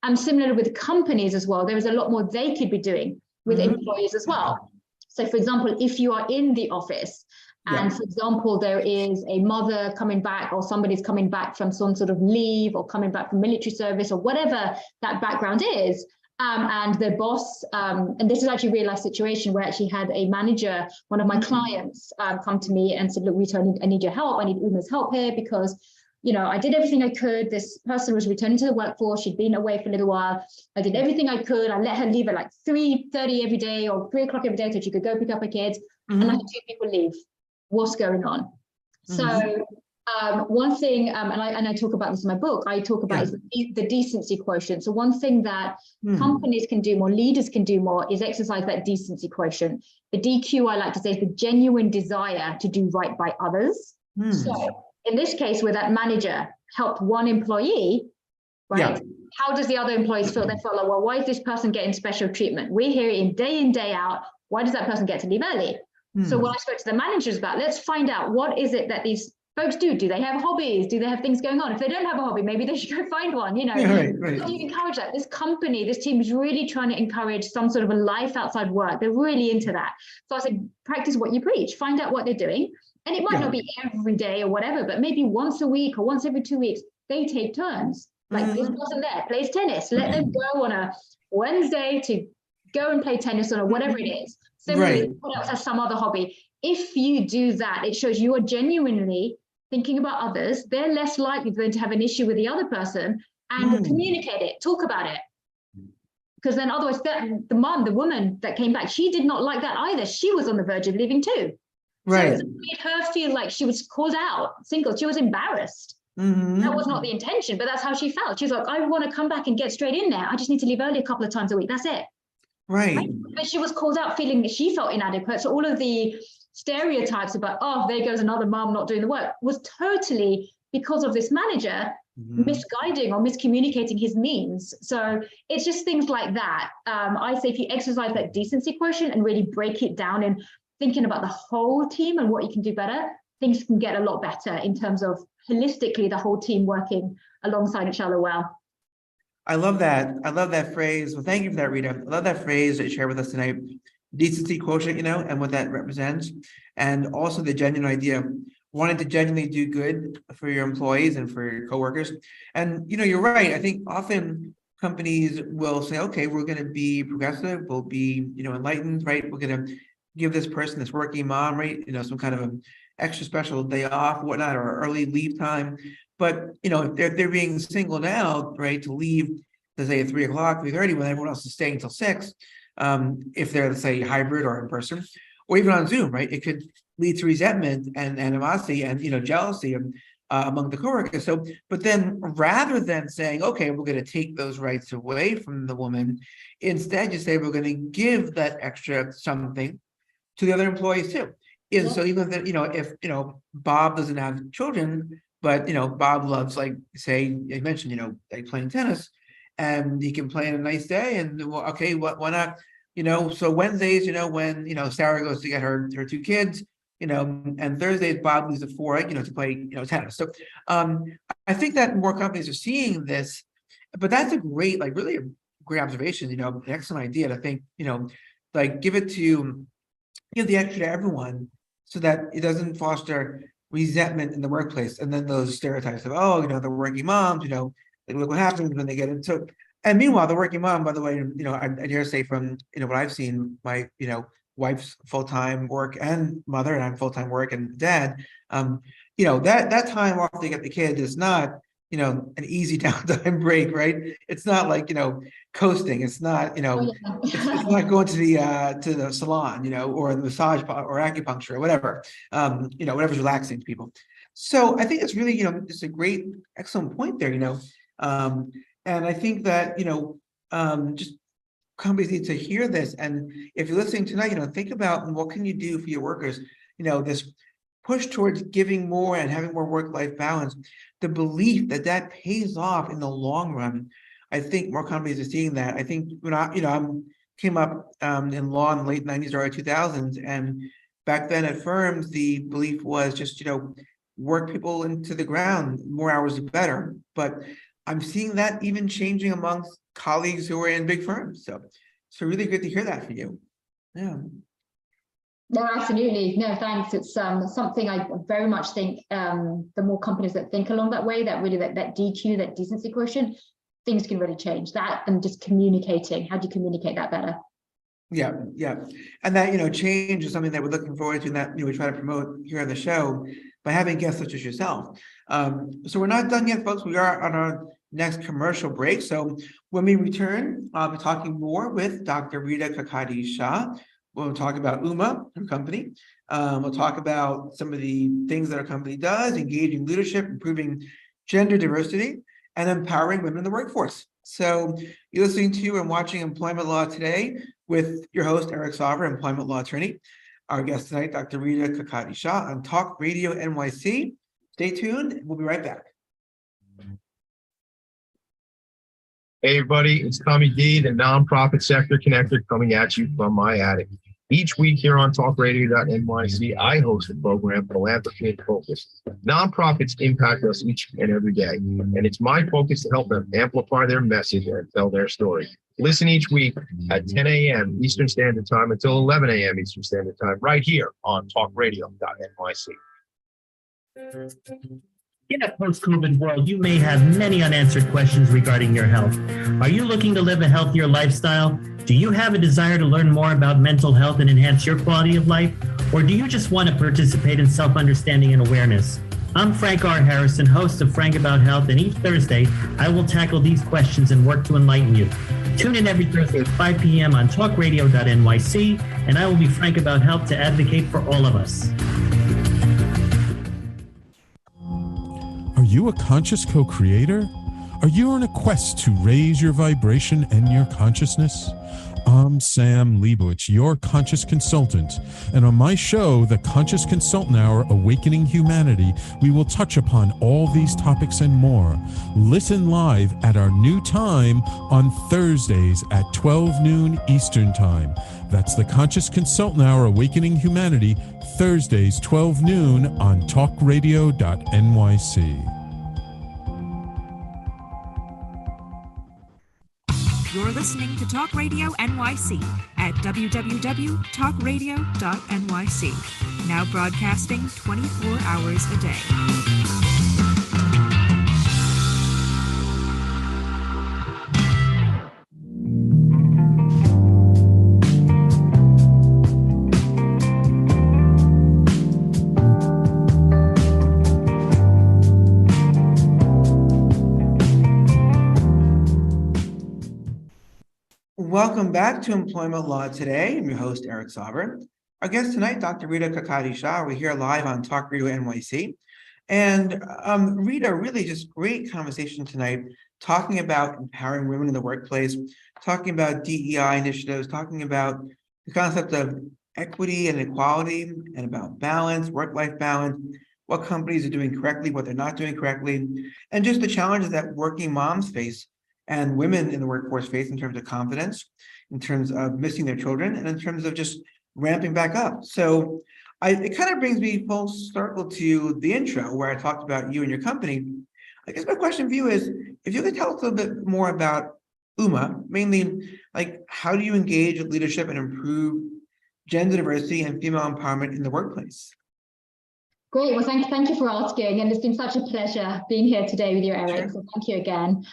[SPEAKER 2] And similarly with companies as well, there is a lot more they could be doing with employees as well. So for example, if you are in the office and for example, there is a mother coming back, or somebody's coming back from some sort of leave, or coming back from military service, or whatever that background is, and their boss, and this is actually a real life situation where I actually had a manager, one of my clients, come to me and said, look, Rita, I need your help. I need Uma's help here because, I did everything I could. This person was returning to the workforce. She'd been away for a little while. I did everything I could. I let her leave at like 3:30 every day or 3 o'clock every day so she could go pick up her kids. And I had 2 people leave. What's going on? So one thing, and I talk about this in my book, I talk about is the decency quotient. So one thing that companies can do more, leaders can do more, is exercise that decency quotient. The DQ, I like to say, is the genuine desire to do right by others. So in this case, where that manager helped one employee, right? how does the other employees feel? They feel like, well, why is this person getting special treatment? We hear it in, day out. Why does that person get to leave early? So when I spoke to the managers about, let's find out what is it that these folks do. Do they have hobbies? Do they have things going on? If they don't have a hobby, maybe they should go find one, you know.
[SPEAKER 1] Yeah, right.
[SPEAKER 2] How do you encourage that? This company, this team is really trying to encourage some sort of a life outside work. They're really into that. So I said, practice what you preach, find out what they're doing. And it might not be every day or whatever, but maybe once a week or once every 2 weeks, they take turns. Like this person there plays tennis. Let them go on a Wednesday to go and play tennis or whatever it is. Similarly, what else has some other hobby? If you do that, it shows you are genuinely thinking about others. They're less likely then to have an issue with the other person and communicate it, talk about it. Because then otherwise the woman that came back, she did not like that either. She was on the verge of leaving too.
[SPEAKER 1] Right.
[SPEAKER 2] So it made her feel like she was called out, single. She was embarrassed. That was not the intention, but that's how she felt. She was like, I want to come back and get straight in there. I just need to leave early a couple of times a week. That's it. Right. But she was called out feeling that she felt inadequate. So all of the stereotypes about, oh, there goes another mom not doing the work was totally because of this manager misguiding or miscommunicating his needs. So it's just things like that. I say if you exercise that decency quotient and really break it down and thinking about the whole team and what you can do better, things can get a lot better in terms of holistically the whole team working alongside each other well.
[SPEAKER 1] I love that. I love that phrase. Well, thank you for that, Rita. I love that phrase that you shared with us tonight. Decency quotient, and what that represents. And also the genuine idea of wanting to genuinely do good for your employees and for your coworkers. And, you're right. I think often companies will say, okay, we're going to be progressive. We'll be, enlightened, right? We're going to give this person, this working mom, right? Some kind of an extra special day off, whatnot, or early leave time. But, if they're being singled out, right, to leave, let's say at 3 o'clock, 3:30, when everyone else is staying until 6, if they're, let's say, hybrid or in person, or even on Zoom, right, it could lead to resentment and animosity and, jealousy among the coworkers. So, but then rather than saying, okay, we're going to take those rights away from the woman, instead you say we're going to give that extra something to the other employees too. And so even that, if, Bob doesn't have children, but, Bob loves, like, say, you mentioned, like playing tennis, and he can play on a nice day, and okay, why not? So Wednesdays, when, Sarah goes to get her 2 kids, and Thursdays, Bob leaves at 4, to play, tennis. So I think that more companies are seeing this, but that's a great, like, really a great observation, an excellent idea to think, like, give the extra to everyone so that it doesn't foster resentment in the workplace. And then those stereotypes of, the working moms, like, look what happens when they get into. And meanwhile, the working mom, by the way, I dare say from, what I've seen, my, wife's full-time work and mother, and I'm full-time work and dad, that time off to get the kid is not, an easy downtime break, right? It's not like, coasting. It's not, it's not going to the salon, or the massage or acupuncture or whatever, whatever's relaxing to people. So I think it's really, it's a great, excellent point there, and I think that, just companies need to hear this. And if you're listening tonight, think about what can you do for your workers, this push towards giving more and having more work-life balance, the belief that that pays off in the long run. I think more companies are seeing that. I think when I came up in law in the late 90s, early 2000s, and back then at firms, the belief was just, work people into the ground, more hours the better. But I'm seeing that even changing amongst colleagues who are in big firms. So it's really good to hear that from you. Yeah.
[SPEAKER 2] No, absolutely. No, thanks. It's something I very much think the more companies that think along that way, that really that DQ, that decency quotient, things can really change. That and just communicating. How do you communicate that better?
[SPEAKER 1] Yeah. And that, change is something that we're looking forward to, and that, we try to promote here on the show by having guests such as yourself. So we're not done yet, folks. We are on our next commercial break. So when we return, I'll be talking more with Dr. Rita Kakadi-Shah. We'll talk about UMA, her company. We'll talk about some of the things that our company does, engaging leadership, improving gender diversity, and empowering women in the workforce. So you're listening to and watching Employment Law Today with your host, Eric Sauver, employment law attorney. Our guest tonight, Dr. Rita Kakadi-Shah on Talk Radio NYC. Stay tuned. We'll be right back.
[SPEAKER 8] Hey, everybody, it's Tommy D, the nonprofit sector connector, coming at you from my attic. Each week here on TalkRadio.nyc, I host the program Philanthropy in Focus. Nonprofits impact us each and every day, and it's my focus to help them amplify their message and tell their story. Listen each week at 10 a.m. Eastern Standard Time until 11 a.m. Eastern Standard Time, right here on TalkRadio.nyc.
[SPEAKER 10] In a post-COVID world, you may have many unanswered questions regarding your health. Are you looking to live a healthier lifestyle? Do you have a desire to learn more about mental health and enhance your quality of life? Or do you just want to participate in self-understanding and awareness? I'm Frank R. Harrison, host of Frank About Health, and each Thursday, I will tackle these questions and work to enlighten you. Tune in every Thursday at 5 p.m. on TalkRadio.nyc, and I will be frank about health to advocate for all of us.
[SPEAKER 4] Are you a conscious co-creator? Are you on a quest to raise your vibration and your consciousness? I'm Sam Leibowitz, your conscious consultant. And on my show, The Conscious Consultant Hour, Awakening Humanity, we will touch upon all these topics and more. Listen live at our new time on Thursdays at 12 noon Eastern Time. That's The Conscious Consultant Hour, Awakening Humanity, Thursdays, 12 noon on TalkRadio.nyc.
[SPEAKER 9] You're listening to Talk Radio NYC at www.talkradio.nyc. Now broadcasting 24 hours a day.
[SPEAKER 1] Welcome back to Employment Law Today. I'm your host, Eric Sauber. Our guest tonight, Dr. Rita Kakati Shah. We're here live on Talk Radio NYC. And Rita, really just great conversation tonight, talking about empowering women in the workplace, talking about DEI initiatives, talking about the concept of equity and equality, and about balance, work-life balance, what companies are doing correctly, what they're not doing correctly, and just the challenges that working moms face and women in the workforce face in terms of confidence, in terms of missing their children, and in terms of just ramping back up. So it kind of brings me full circle to the intro where I talked about you and your company. I guess my question for you is, if you could tell us a little bit more about UMA, mainly like how do you engage with leadership and improve gender diversity and female empowerment in the workplace?
[SPEAKER 2] Great. Well, thank you for asking. And it's been such a pleasure being here today with you, Eric.
[SPEAKER 1] Sure.
[SPEAKER 2] So thank you again.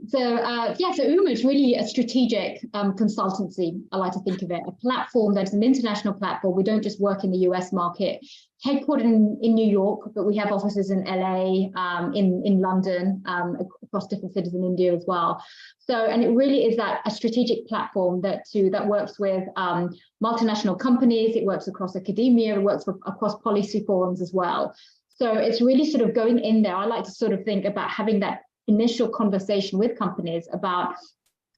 [SPEAKER 1] So
[SPEAKER 2] UMA is really a strategic consultancy, I like to think of it, a platform that's an international platform. We don't just work in the US market, headquartered in New York, but we have offices in LA, in London, across different cities in India as well. So, and it really is a strategic platform that works with multinational companies, it works across academia, it works across policy forums as well. So it's really sort of going in there. I like to sort of think about having that initial conversation with companies about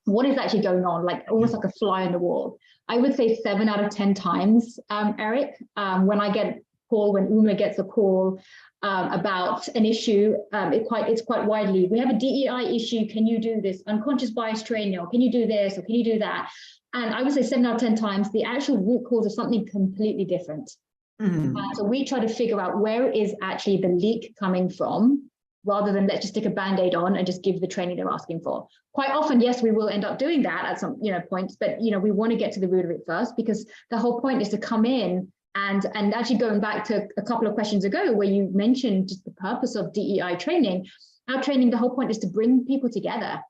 [SPEAKER 2] what is actually going on, like almost like a fly on the wall. I would say 7 out of 10 times, Eric, when I get a call, when UMA gets a call about an issue, it's quite widely. We have a DEI issue. Can you do this? Unconscious bias training, or can you do this, or can you do that? And I would say 7 out of 10 times, the actual root cause is something completely different. Mm-hmm. So we try to figure out where is actually the leak coming from, rather than let's just stick a Band-Aid on and just give the training they're asking for. Quite often, yes, we will end up doing that at some points, but we want to get to the root of it first, because the whole point is to come in and actually going back to a couple of questions ago where you mentioned just the purpose of DEI training. Our training, the whole point is to bring people together.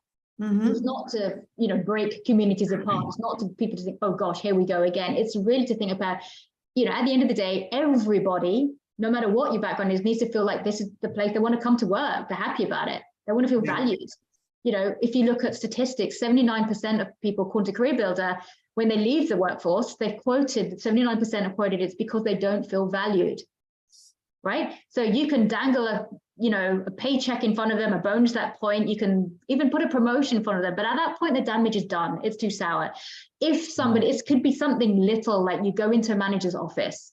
[SPEAKER 2] Mm-hmm. It's not to break communities apart. It's not to people to think, oh gosh, here we go again. It's really to think about, at the end of the day, everybody, no matter what your background is, needs to feel like this is the place they want to come to work. They're happy about it. They want to feel valued. If you look at statistics, 79% of people, according to Career Builder, when they leave the workforce, they've quoted, 79% have quoted it's because they don't feel valued, right? So you can dangle a paycheck in front of them, a bonus at that point. You can even put a promotion in front of them, but at that point, the damage is done. It's too sour. If somebody, it could be something little, like you go into a manager's office.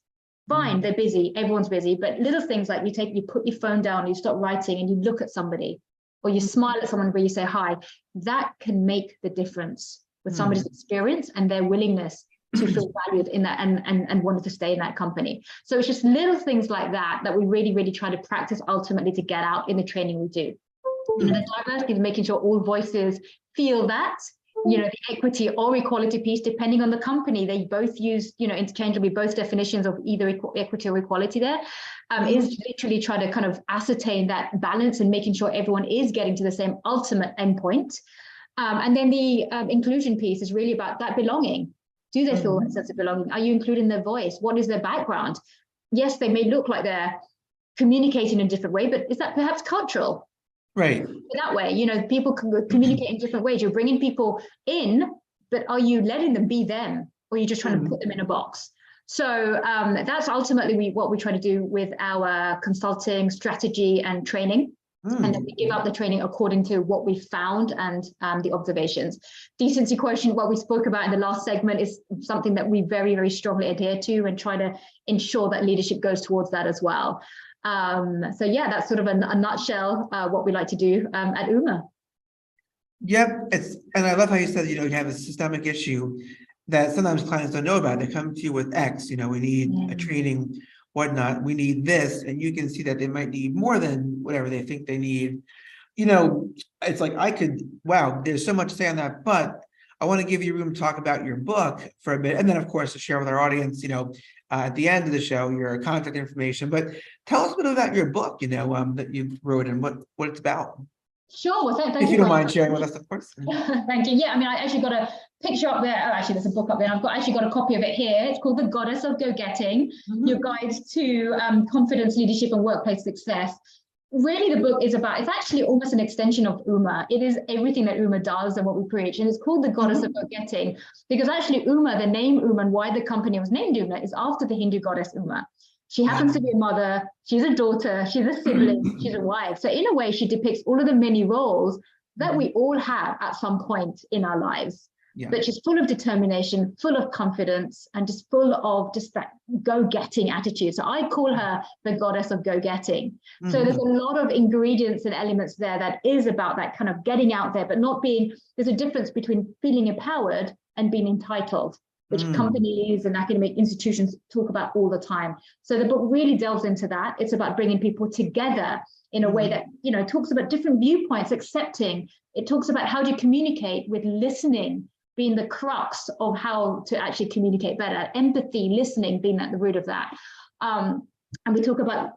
[SPEAKER 2] Fine, they're busy, everyone's busy, but little things like you put your phone down, you stop writing and you look at somebody or you smile at someone where you say hi, that can make the difference with somebody's experience and their willingness to feel valued in that and wanted to stay in that company. So it's just little things like that that we really, really try to practice ultimately to get out in the training we do. You know, the diversity is making sure all voices feel that, you know, the equity or equality piece, depending on the company, they both use, you know, interchangeably both definitions of either equity or equality there, is literally try to kind of ascertain that balance and making sure everyone is getting to the same ultimate endpoint. And then the inclusion piece is really about that belonging. Do they feel a sense of belonging? Are you including their voice? What is their background? Yes, they may look like they're communicating in a different way, but is that perhaps cultural?
[SPEAKER 1] Right.
[SPEAKER 2] That way, you know, people can communicate in different ways. You're bringing people in, but are you letting them be them, or are you just trying to put them in a box? So that's ultimately what we try to do with our consulting strategy and training. And then we give up the training according to what we found and the observations. Decency quotient, what we spoke about in the last segment, is something that we very, very strongly adhere to and try to ensure that leadership goes towards that as well. So yeah, that's sort of a nutshell what we like to do at UMA.
[SPEAKER 1] Yep, and I love how you said, you know, you have a systemic issue that sometimes clients don't know about. They come to you with X, you know, we need a training, whatnot, we need this, and you can see that they might need more than whatever they think they need. You know, it's like wow, there's so much to say on that, but I want to give you room to talk about your book for a bit, and then of course to share with our audience, you know, at the end of the show, your contact information. But tell us a bit about your book, you know, that you wrote and what it's about.
[SPEAKER 2] Sure. Well, thank you.
[SPEAKER 1] If you don't mind sharing with us, of course.
[SPEAKER 2] Thank you. Yeah, I mean, I actually got a picture up there. Oh, actually, there's a book up there. I've actually got a copy of it here. It's called The Goddess of Go-Getting, Your Guide to Confidence, Leadership and Workplace Success. Really, the book is about, it's actually almost an extension of UMA. It is everything that UMA does and what we preach. And it's called The Goddess of Go-Getting because actually UMA, the name UMA and why the company was named UMA is after the Hindu goddess Uma. She happens to be a mother, she's a daughter, she's a sibling, she's a wife. So in a way, she depicts all of the many roles that we all have at some point in our lives. But she's full of determination, full of confidence, and just full of just that go-getting attitude. So I call her the goddess of go-getting. So there's a lot of ingredients and elements there that is about that kind of getting out there, but not being, there's a difference between feeling empowered and being entitled, which companies and academic institutions talk about all the time. So the book really delves into that. It's about bringing people together in a way that, you know, talks about different viewpoints, accepting. It talks about how do you communicate with listening being the crux of how to actually communicate better, empathy, listening being at the root of that. And we talk about,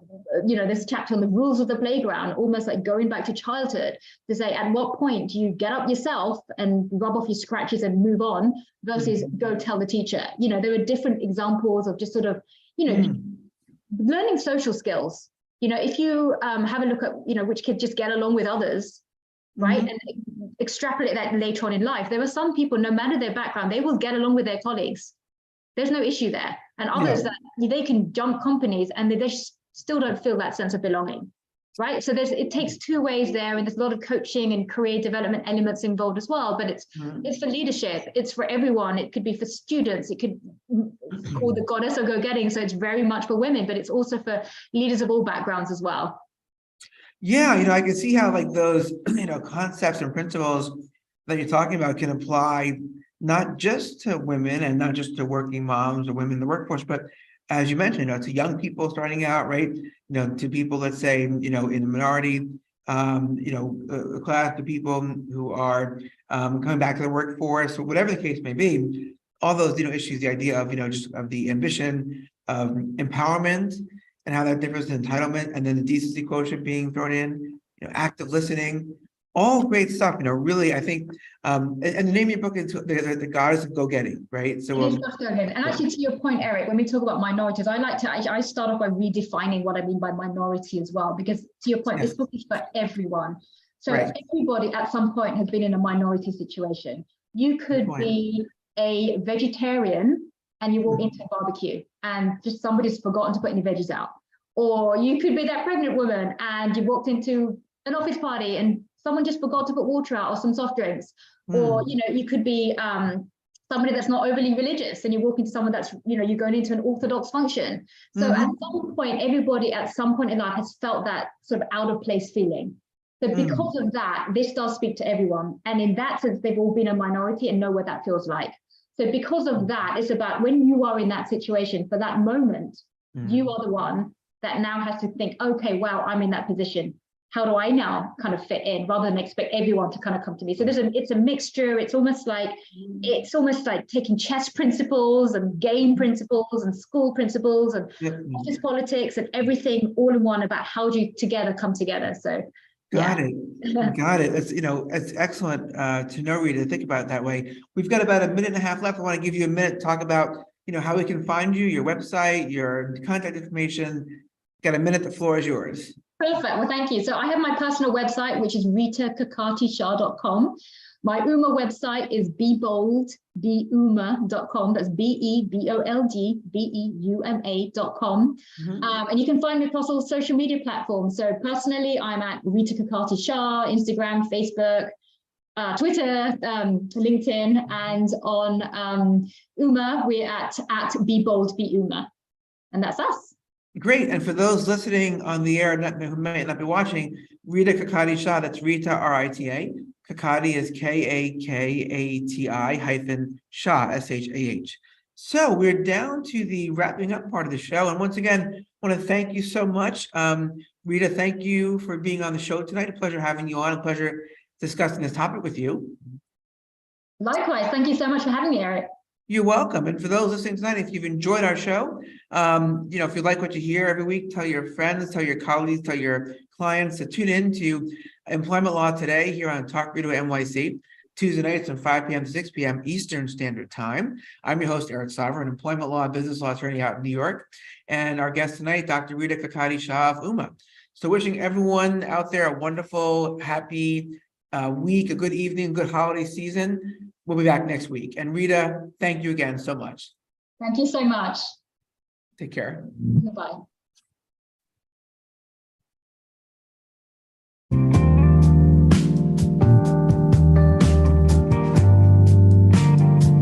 [SPEAKER 2] you know, this chapter on the rules of the playground, almost like going back to childhood to say, at what point do you get up yourself and rub off your scratches and move on versus go tell the teacher? You know, there are different examples of just sort of, you know, learning social skills. You know, if you have a look at, you know, which kids just get along with others, right? And extrapolate that later on in life. There are some people, no matter their background, they will get along with their colleagues. There's no issue there. And others that they can jump companies and they still don't feel that sense of belonging, right? So it takes two ways there, and there's a lot of coaching and career development elements involved as well, but it's for leadership, it's for everyone. It could be for students, it could call the goddess of go-getting, so it's very much for women, but it's also for leaders of all backgrounds as well.
[SPEAKER 1] Yeah, you know, I can see how like those, you know, concepts and principles that you're talking about can apply not just to women and not just to working moms or women in the workforce, but as you mentioned, you know, to young people starting out, right? You know, to people, let's say, you know, in a minority, you know, class, to people who are coming back to the workforce, or whatever the case may be. All those, you know, issues, the idea of, you know, just of the ambition of empowerment and how that differs in entitlement, and then the decency quotient being thrown in, you know, active listening. All great stuff, you know, really, I think, and the name of your book is the Goddess of Go-Getting, right? So
[SPEAKER 2] it is just go-getting. And actually, to your point, Eric, when we talk about minorities, I start off by redefining what I mean by minority as well, because to your point, this book is for everyone. So everybody at some point has been in a minority situation. You could be a vegetarian and you walk into a barbecue and just somebody's forgotten to put any veggies out. Or you could be that pregnant woman and you walked into an office party and someone just forgot to put water out or some soft drinks. Or, you know, you could be somebody that's not overly religious and you walk into someone that's, you know, you're going into an Orthodox function. So at some point, everybody at some point in life has felt that sort of out of place feeling. So because of that, this does speak to everyone. And in that sense, they've all been a minority and know what that feels like. So because of that, it's about when you are in that situation for that moment, you are the one that now has to think, okay, wow, I'm in that position. How do I now kind of fit in, rather than expect everyone to kind of come to me? So it's a mixture. It's almost like taking chess principles and game principles and school principles and office politics and everything all in one about how do you together come together. So
[SPEAKER 1] Got it. That's, it's excellent to know, Rita, to think about it that way. We've got about a minute and a half left. I want to give you a minute to talk about, how we can find you, your website, your contact information. Got a minute. The floor is yours.
[SPEAKER 2] Perfect. Well, thank you. So I have my personal website, which is ritakakatisha.com. My UMA website is beboldbeuma.com. That's BEBOLDBEUMA.com. And you can find me across all social media platforms. So personally, I'm at Rita Kakati Shah, Instagram, Facebook, Twitter, LinkedIn, and on UMA, we're at beboldbeuma. And that's us.
[SPEAKER 1] Great. And for those listening on the air who may not be watching, Rita Kakati Shah, that's Rita, R-I-T-A. Kakati is Kakati Shah, S-H-A-H. So we're down to the wrapping up part of the show. And once again, I want to thank you so much. Rita, thank you for being on the show tonight. A pleasure having you on. A pleasure discussing this topic with you.
[SPEAKER 2] Likewise. Thank you so much for having me, Eric.
[SPEAKER 1] You're welcome. And for those listening tonight, if you've enjoyed our show, if you like what you hear every week, tell your friends, tell your colleagues, tell your clients to tune in to Employment Law Today here on TalkRadio.nyc, Tuesday nights from 5 p.m. to 6 p.m. Eastern Standard Time. I'm your host, Eric Sauver, an employment law, business law attorney out in New York. And our guest tonight, Dr. Rita Kakati Shah of UMA. So wishing everyone out there a wonderful, happy week, a good evening, good holiday season. We'll be back next week. And Rita, thank you again so much.
[SPEAKER 2] Thank you so much.
[SPEAKER 1] Take care.
[SPEAKER 2] Bye.